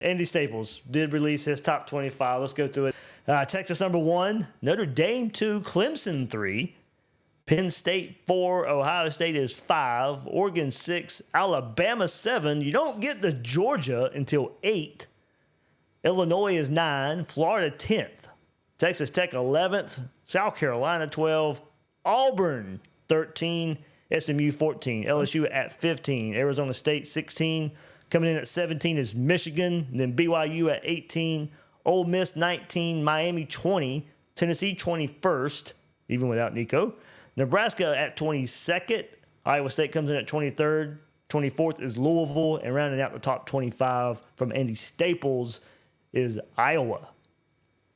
Andy Staples did release his top 25. Let's go through it. Texas number 1, Notre Dame 2, Clemson 3, Penn State 4, Ohio State is 5, Oregon 6, Alabama 7. You don't get to Georgia until 8. Illinois is 9, Florida 10th, Texas Tech 11th, South Carolina 12, Auburn 13, SMU 14, LSU at 15, Arizona State 16. Coming in at 17 is Michigan, and then BYU at 18, Ole Miss 19, Miami 20, Tennessee 21st, even without Nico. Nebraska at 22nd, Iowa State comes in at 23rd, 24th is Louisville, and rounding out the top 25 from Andy Staples is Iowa.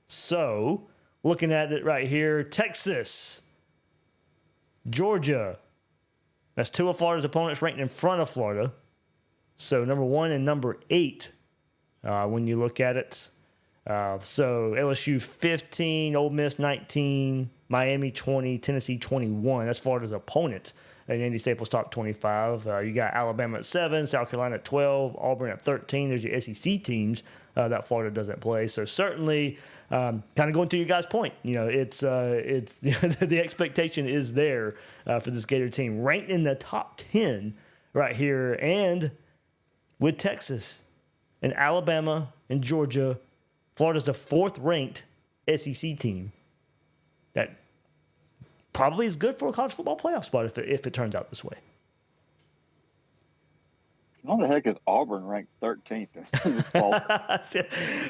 So, looking at it right here, Texas, Georgia, that's 2 of Florida's opponents ranked in front of Florida. So, number 1 and number 8 when you look at it. So, LSU 15, Ole Miss 19, Miami 20, Tennessee 21. That's Florida's opponents in Andy Staples' top 25. You got Alabama at 7, South Carolina at 12, Auburn at 13. There's your SEC teams that Florida doesn't play. So, certainly, kind of going to your guys' point, it's the expectation is there for this Gator team, ranked in the top 10 right here, and with Texas and Alabama and Georgia, Florida's the 4th ranked SEC team. That probably is good for a college football playoff spot if it turns out this way. How the heck is Auburn ranked 13th in this fall?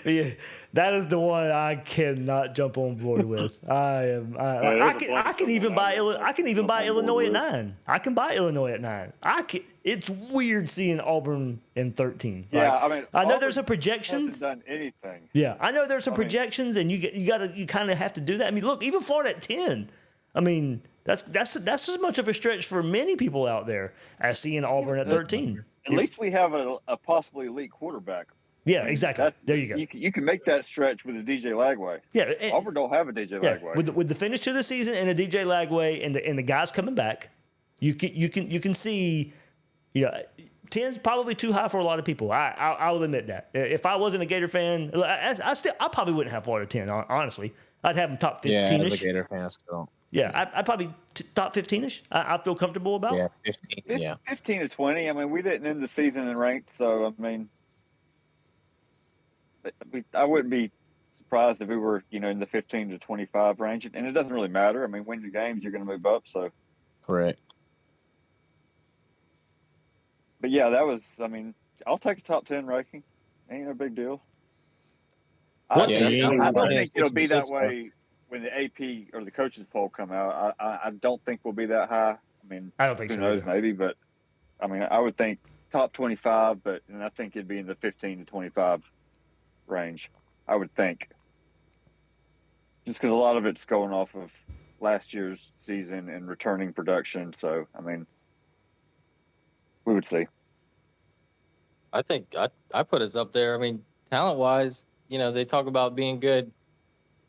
Yeah, that is the one I cannot jump on board with. I can even buy Illinois at 9. I can buy Illinois at 9. It's weird seeing Auburn in 13. Yeah, I know there's a projection. Hasn't done anything. Yeah, I know there's some projections, and you kind of have to do that. I mean, look, even Florida at 10. I mean, that's as much of a stretch for many people out there as seeing Auburn at 13. At least we have a possibly elite quarterback. Yeah, exactly. There you go. You can make that stretch with a DJ Lagway. Yeah, Auburn don't have a DJ Lagway. With the finish to the season and a DJ Lagway and the guys coming back, you can see, 10's probably too high for a lot of people. I will admit that. If I wasn't a Gator fan, I probably wouldn't have Florida 10. Honestly, I'd have them top 15ish. Yeah, as a Gator fan, still. Yeah, I'd probably top 15ish. I feel comfortable about. Yeah, 15. Yeah, 15 to 20. I mean, we didn't end the season in ranked, so I mean, I wouldn't be surprised if we were, in the 15 to 25 range. And it doesn't really matter. I mean, win your games, you're going to move up. So correct. But yeah, that was. I mean, I'll take a top 10 ranking. Ain't no big deal. I don't think it'll be that way when the AP or the coaches poll come out. I don't think we'll be that high. I mean, I don't think who so. knows, maybe, but I mean, I would think top 25, and I think it'd be in the 15 to 25 range. I would think, just because a lot of it's going off of last year's season and returning production. So, I mean, we would see. I think I put us up there. I mean, talent-wise, they talk about being good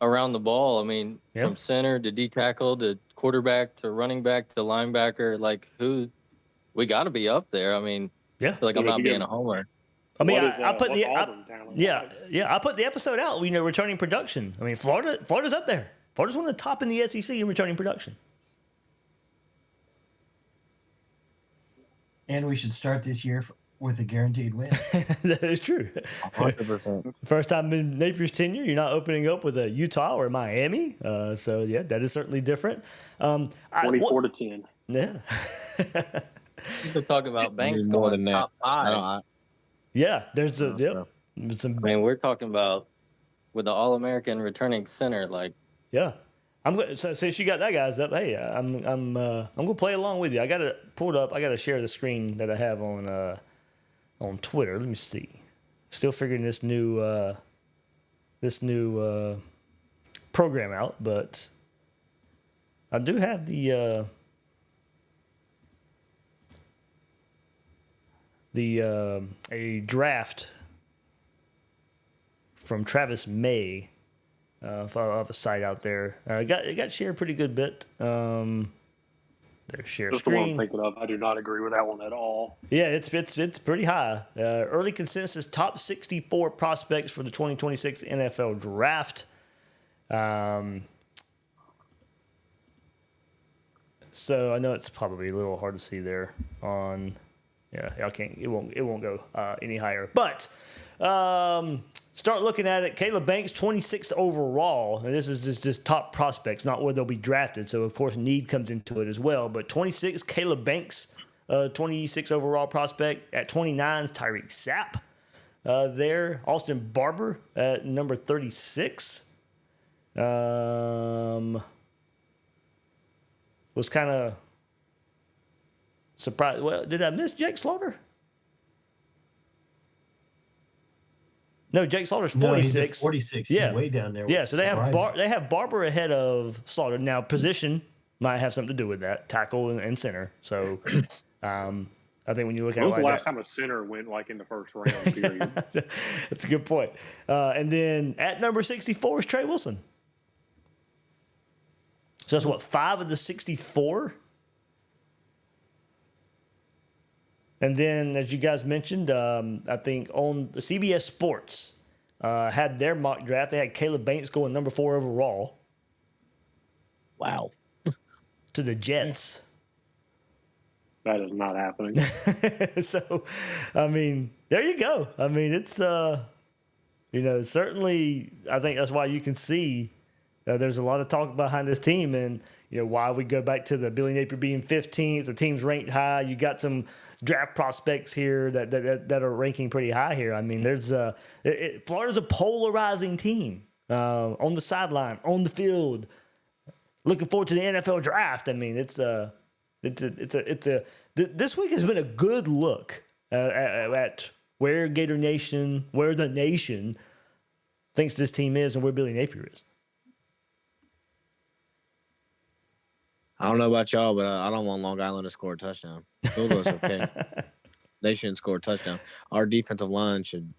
around the ball. I mean, from center to D tackle to quarterback to running back to linebacker, we got to be up there. I mean, I feel like I'm not being a homer. I mean, I put I put the episode out. Returning production. I mean, Florida's up there. Florida's one of the top in the SEC in returning production. And we should start this year with a guaranteed win. That is true. 100%. First time in Napier's tenure, you're not opening up with a Utah or Miami. So, yeah, that is certainly different. 24 to 10. Yeah. People talk about Banks more going than top that. 5. Yeah, there's a I mean, we're talking about with the All-American returning center, yeah. I'm going. So since you got that guys up, hey, I'm gonna play along with you. I got it pulled up. I got to share the screen that I have on Twitter. Let me see. Still figuring this new program out, but I do have a draft from Travis May of a site out there. It got shared a pretty good bit. Their share Just the one I'm screen. thinking of. I do not agree with that one at all. Yeah, it's pretty high. Early consensus top 64 prospects for the 2026 NFL Draft. So I know it's probably a little hard to see there on. Yeah, I can't. It won't go any higher. But start looking at it. Caleb Banks, 26th overall, and this is just top prospects, not where they'll be drafted. So of course need comes into it as well. But 26, Caleb Banks, 26 overall prospect. At 29, Tyreek Sapp. There, Austin Barber at number 36. Was kind of surprised. Well, did I miss Jake Slaughter? No, Jake Slaughter's 46. No, he's at 46. Yeah. He's way down there. Yeah, so they Surprising. have Barber ahead of Slaughter. Now, position might have something to do with that, tackle and center. So, I think when you look at When was it the like last time a center went like in the first round? Period. that's a good point. And then at number 64 is Trey Wilson. So that's what, 5 of the 64? And then, as you guys mentioned, I think on the CBS Sports had their mock draft. They had Caleb Banks going number 4 overall Wow. to the Jets. That is not happening. So, I mean, there you go. I mean, it's, certainly, I think that's why you can see there's a lot of talk behind this team and, why we go back to the Billy Napier being 15th. The team's ranked high. You got some draft prospects here that are ranking pretty high here. I mean, there's Florida's a polarizing team on the sideline, on the field. Looking forward to the NFL draft. I mean, this week has been a good look at where Gator Nation, where the nation thinks this team is and where Billy Napier is. I don't know about y'all, but I don't want Long Island to score a touchdown. Field goal's okay. They shouldn't score a touchdown. Our defensive line should,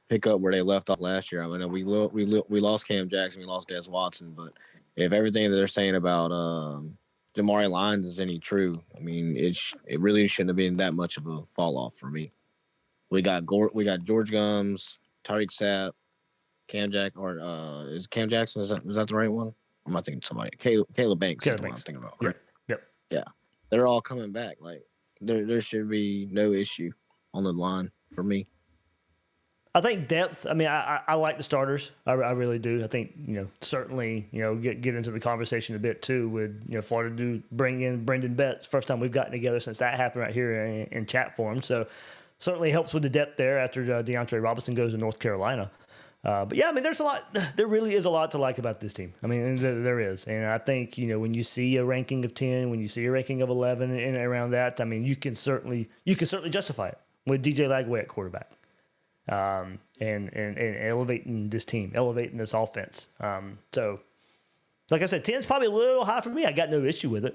pick up where they left off last year. I mean, we lost Cam Jackson, we lost Des Watson, but if everything that they're saying about Damari Lyons is any true, I mean, it really shouldn't have been that much of a fall off for me. We got George Gums, Tyreek Sapp, Cam is Cam Jackson? Is that the right one? I'm not thinking somebody. Caleb Banks is the one I'm thinking about. Right? Yep. Yeah. They're all coming back. Like there should be no issue on the line for me. I think depth. I mean, I like the starters. I really do. I think certainly get into the conversation a bit too with Florida do bring in Brendan Betts. First time we've gotten together since that happened right here in chat form. So certainly helps with the depth there after DeAndre Robinson goes to North Carolina. But yeah, I mean, there really is a lot to like about this team. I mean, there is. And I think, when you see a ranking of 10, when you see a ranking of 11 and around that, I mean, you can certainly justify it with DJ Lagway at quarterback. And elevating this team, elevating this offense. So like I said, 10 is probably a little high for me. I got no issue with it.